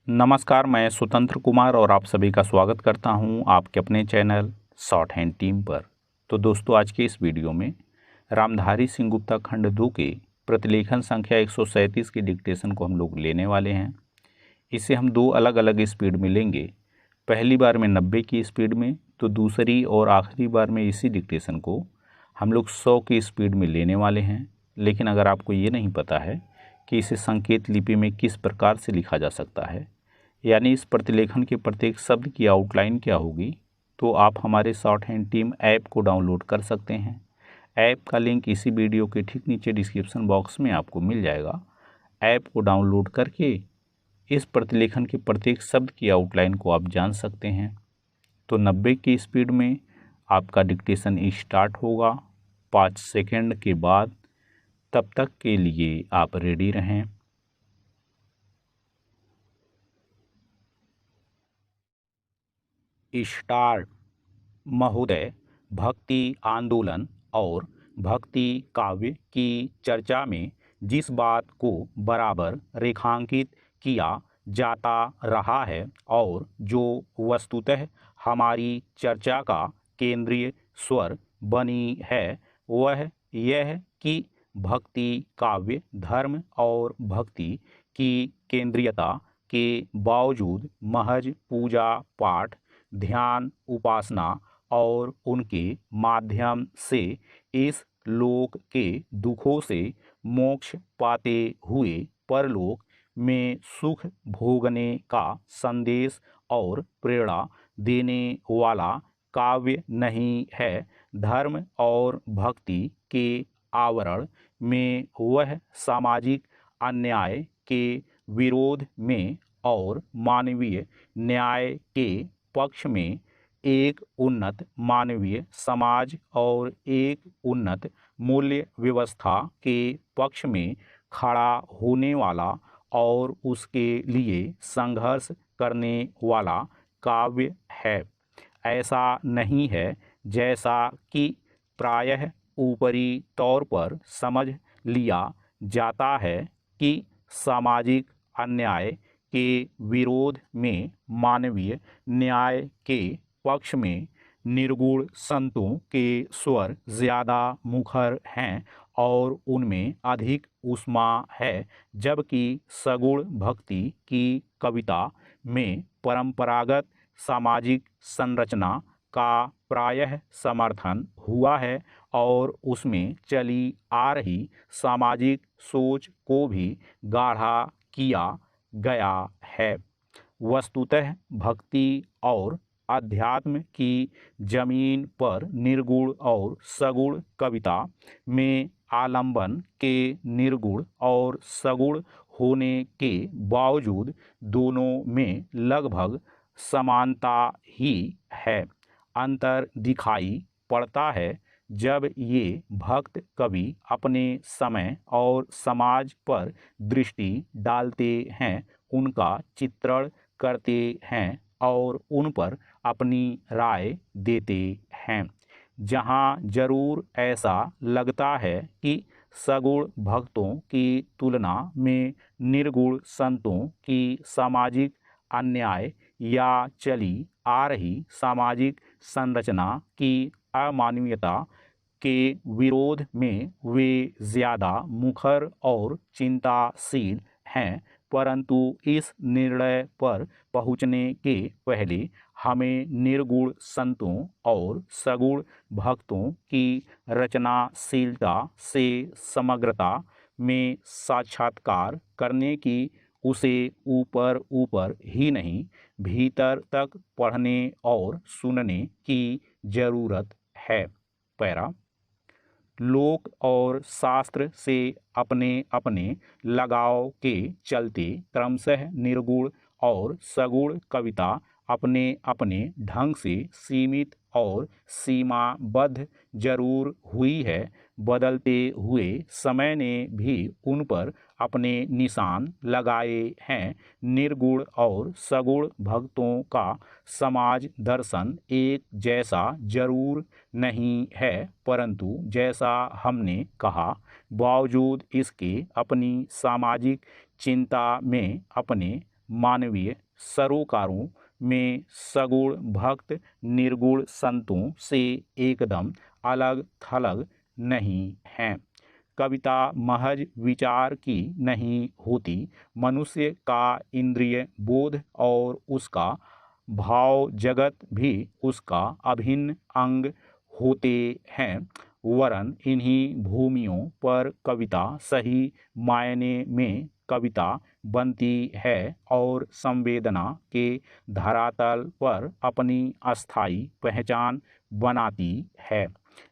नमस्कार, मैं स्वतंत्र कुमार और आप सभी का स्वागत करता हूं आपके अपने चैनल शॉर्ट हैंड टीम पर। तो दोस्तों, आज के इस वीडियो में रामधारी सिंह गुप्ता खंड 2 के प्रतिलेखन संख्या 137 की डिक्टेशन को हम लोग लेने वाले हैं। इसे हम दो अलग अलग स्पीड में लेंगे। पहली बार में 90 की स्पीड में, तो दूसरी और आखिरी बार में इसी डिक्टेशन को हम लोग 100 की स्पीड में लेने वाले हैं। लेकिन अगर आपको ये नहीं पता है कि इसे संकेत लिपि में किस प्रकार से लिखा जा सकता है, यानी इस प्रतिलेखन के प्रत्येक शब्द की आउटलाइन क्या होगी, तो आप हमारे शॉर्ट हैंड टीम ऐप को डाउनलोड कर सकते हैं। ऐप का लिंक इसी वीडियो के ठीक नीचे डिस्क्रिप्शन बॉक्स में आपको मिल जाएगा। ऐप को डाउनलोड करके इस प्रतिलेखन के प्रत्येक शब्द की आउटलाइन को आप जान सकते हैं। तो 90 की स्पीड में आपका डिक्टेशन स्टार्ट होगा 5 सेकंड के बाद। तब तक के लिए आप रेडी रहें। स्टार्ट। महोदय, भक्ति आंदोलन और भक्ति काव्य की चर्चा में जिस बात को बराबर रेखांकित किया जाता रहा है और जो वस्तुतः हमारी चर्चा का केंद्रीय स्वर बनी है, वह यह कि भक्ति काव्य धर्म और भक्ति की केंद्रीयता के बावजूद महज पूजा पाठ, ध्यान, उपासना और उनके माध्यम से इस लोक के दुखों से मोक्ष पाते हुए परलोक में सुख भोगने का संदेश और प्रेरणा देने वाला काव्य नहीं है। धर्म और भक्ति के आवरण में वह सामाजिक अन्याय के विरोध में और मानवीय न्याय के पक्ष में एक उन्नत मानवीय समाज और एक उन्नत मूल्य व्यवस्था के पक्ष में खड़ा होने वाला और उसके लिए संघर्ष करने वाला काव्य है। ऐसा नहीं है जैसा कि प्रायः ऊपरी तौर पर समझ लिया जाता है कि सामाजिक अन्याय के विरोध में मानवीय न्याय के पक्ष में निर्गुण संतों के स्वर ज़्यादा मुखर हैं और उनमें अधिक ऊष्मा है, जबकि सगुण भक्ति की कविता में परंपरागत सामाजिक संरचना का प्रायः समर्थन हुआ है और उसमें चली आ रही सामाजिक सोच को भी गाढ़ा किया गया है। वस्तुतः भक्ति और अध्यात्म की जमीन पर निर्गुण और सगुण कविता में आलंबन के निर्गुण और सगुण होने के बावजूद दोनों में लगभग समानता ही है। अंतर दिखाई पड़ता है जब ये भक्त कवि अपने समय और समाज पर दृष्टि डालते हैं, उनका चित्रण करते हैं और उन पर अपनी राय देते हैं। जहाँ जरूर ऐसा लगता है कि सगुण भक्तों की तुलना में निर्गुण संतों की सामाजिक अन्याय या चली आ रही सामाजिक संरचना की अमानवीयता के विरोध में वे ज़्यादा मुखर और चिंताशील हैं। परंतु इस निर्णय पर पहुँचने के पहले हमें निर्गुण संतों और सगुण भक्तों की रचनाशीलता से समग्रता में साक्षात्कार करने की, उसे ऊपर ऊपर ही नहीं भीतर तक पढ़ने और सुनने की जरूरत है। पैरा। लोक और शास्त्र से अपने अपने लगाव के चलते क्रमशः निर्गुण और सगुण कविता अपने अपने ढंग से सीमित और सीमाबद्ध जरूर हुई है। बदलते हुए समय ने भी उन पर अपने निशान लगाए हैं। निर्गुण और सगुण भक्तों का समाज दर्शन एक जैसा जरूर नहीं है, परंतु जैसा हमने कहा, बावजूद इसके अपनी सामाजिक चिंता में अपने मानवीय सरोकारों में सगुण भक्त निर्गुण संतों से एकदम अलग थलग नहीं हैं। कविता महज विचार की नहीं होती। मनुष्य का इंद्रिय बोध और उसका भाव जगत भी उसका अभिन्न अंग होते हैं। वरन इन्हीं भूमियों पर कविता सही मायने में कविता बनती है और संवेदना के धरातल पर अपनी अस्थायी पहचान बनाती है।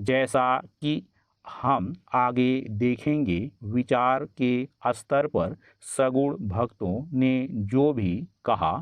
जैसा कि हम आगे देखेंगे, विचार के स्तर पर सगुण भक्तों ने जो भी कहा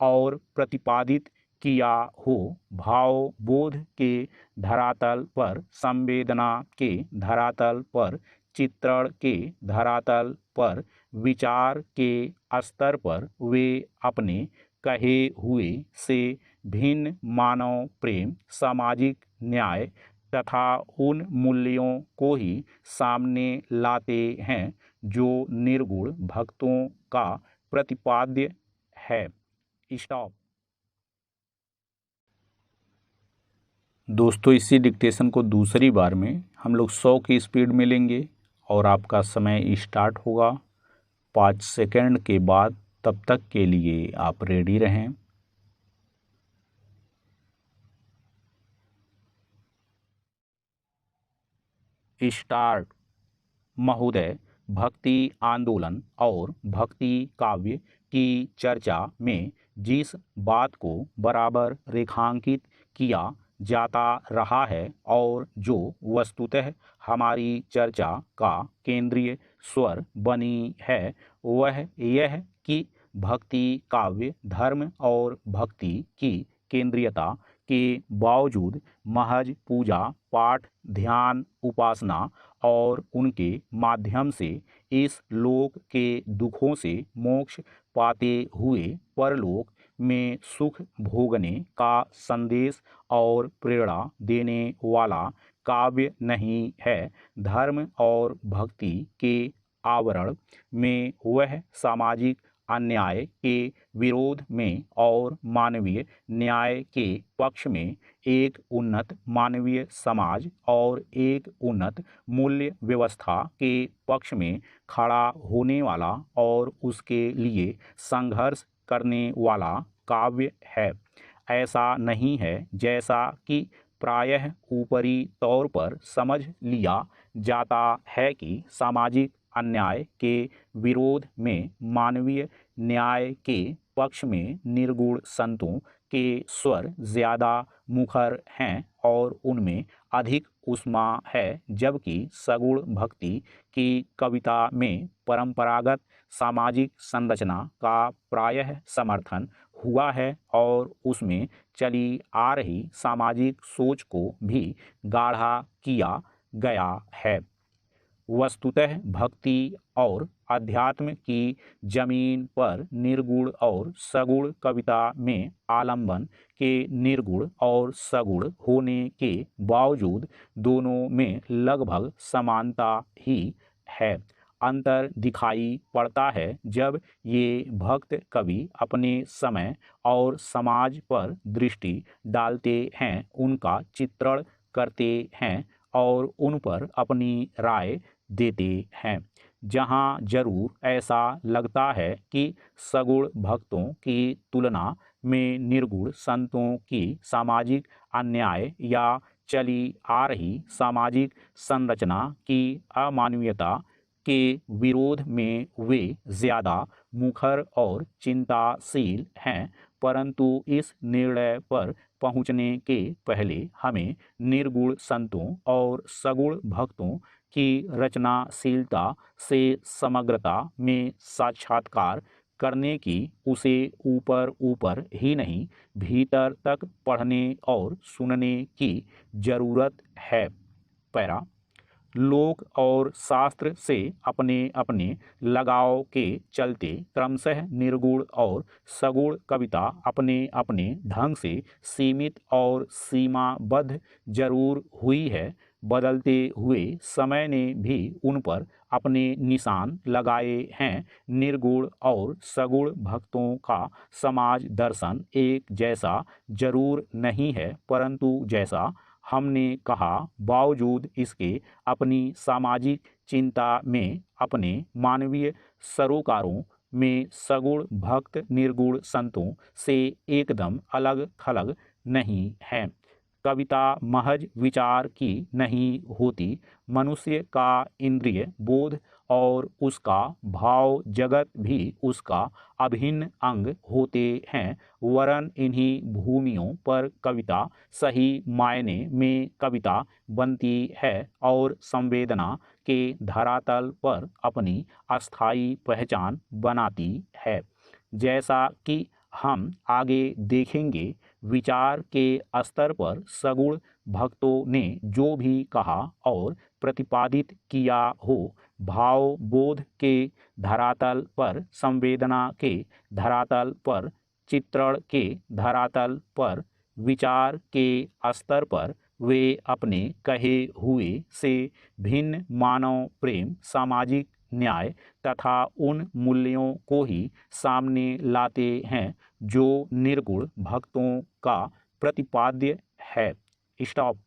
और प्रतिपादित किया हो, भाव बोध के धरातल पर, संवेदना के धरातल पर, चित्रण के धरातल पर, विचार के स्तर पर, वे अपने कहे हुए से भिन्न मानव प्रेम, सामाजिक न्याय तथा उन मूल्यों को ही सामने लाते हैं जो निर्गुण भक्तों का प्रतिपाद्य है। स्टॉप। दोस्तों, इसी डिक्टेशन को दूसरी बार में हम लोग 100 की स्पीड में लेंगे और आपका समय स्टार्ट होगा 5 सेकंड के बाद। तब तक के लिए आप रेडी रहें। स्टार्ट। महोदय, भक्ति आंदोलन और भक्ति काव्य की चर्चा में जिस बात को बराबर रेखांकित किया जाता रहा है और जो वस्तुतः हमारी चर्चा का केंद्रीय स्वर बनी है, वह यह कि भक्ति काव्य धर्म और भक्ति की केंद्रीयता के बावजूद महज पूजा पाठ, ध्यान, उपासना और उनके माध्यम से इस लोक के दुखों से मोक्ष पाते हुए परलोक में सुख भोगने का संदेश और प्रेरणा देने वाला काव्य नहीं है। धर्म और भक्ति के आवरण में वह सामाजिक अन्याय के विरोध में और मानवीय न्याय के पक्ष में एक उन्नत मानवीय समाज और एक उन्नत मूल्य व्यवस्था के पक्ष में खड़ा होने वाला और उसके लिए संघर्ष करने वाला काव्य है। ऐसा नहीं है जैसा कि प्रायः ऊपरी तौर पर समझ लिया जाता है कि सामाजिक अन्याय के विरोध में मानवीय न्याय के पक्ष में निर्गुण संतों के स्वर ज़्यादा मुखर हैं और उनमें अधिक ऊष्मा है, जबकि सगुण भक्ति की कविता में परंपरागत सामाजिक संरचना का प्रायः समर्थन हुआ है और उसमें चली आ रही सामाजिक सोच को भी गाढ़ा किया गया है। वस्तुतः भक्ति और अध्यात्म की जमीन पर निर्गुण और सगुण कविता में आलंबन के निर्गुण और सगुण होने के बावजूद दोनों में लगभग समानता ही है। अंतर दिखाई पड़ता है जब ये भक्त कवि अपने समय और समाज पर दृष्टि डालते हैं, उनका चित्रण करते हैं और उन पर अपनी राय देते हैं। जहाँ जरूर ऐसा लगता है कि सगुण भक्तों की तुलना में निर्गुण संतों की सामाजिक अन्याय या चली आ रही सामाजिक संरचना की अमानवीयता के विरोध में वे ज़्यादा मुखर और चिंताशील हैं, परंतु इस निर्णय पर पहुँचने के पहले हमें निर्गुण संतों और सगुण भक्तों की रचनाशीलता से समग्रता में साक्षात्कार करने की, उसे ऊपर ऊपर ही नहीं भीतर तक पढ़ने और सुनने की जरूरत है। पैरा। लोक और शास्त्र से अपने अपने लगाव के चलते क्रमशः निर्गुण और सगुण कविता अपने अपने ढंग से सीमित और सीमाबद्ध जरूर हुई है, बदलते हुए समय ने भी उन पर अपने निशान लगाए हैं। निर्गुण और सगुण भक्तों का समाज दर्शन एक जैसा जरूर नहीं है, परंतु जैसा हमने कहा, बावजूद इसके अपनी सामाजिक चिंता में, अपने मानवीय सरोकारों में सगुण भक्त निर्गुण संतों से एकदम अलग थलग नहीं है। कविता महज विचार की नहीं होती। मनुष्य का इंद्रिय बोध और उसका भाव जगत भी उसका अभिन्न अंग होते हैं। वरन इन्हीं भूमियों पर कविता सही मायने में कविता बनती है और संवेदना के धरातल पर अपनी अस्थायी पहचान बनाती है। जैसा कि हम आगे देखेंगे, विचार के स्तर पर सगुण भक्तों ने जो भी कहा और प्रतिपादित किया हो, भाव बोध के धरातल पर, संवेदना के धरातल पर, चित्रण के धरातल पर, विचार के स्तर पर वे अपने कहे हुए से भिन्न मानव प्रेम, सामाजिक न्याय तथा उन मूल्यों को ही सामने लाते हैं जो निर्गुण भक्तों का प्रतिपाद्य है। स्टॉप।